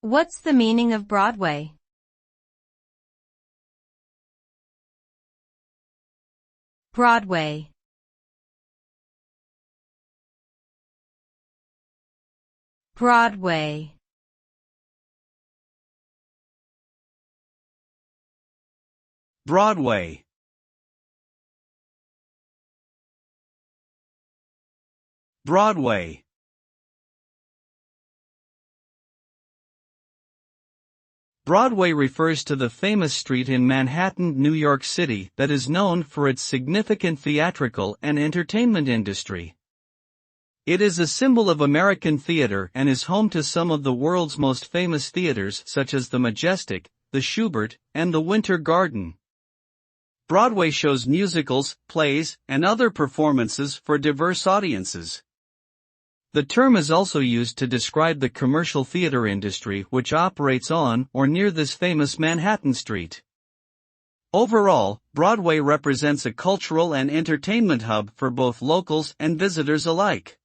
What's the meaning of Broadway? Broadway. Broadway. Broadway. Broadway. Broadway refers to the famous street in Manhattan, New York City that is known for its significant theatrical and entertainment industry. It is a symbol of American theater and is home to some of the world's most famous theaters such as the Majestic, the Shubert, and the Winter Garden. Broadway shows musicals, plays, and other performances for diverse audiences. The term is also used to describe the commercial theater industry which operates on or near this famous Manhattan street. Overall, Broadway represents a cultural and entertainment hub for both locals and visitors alike.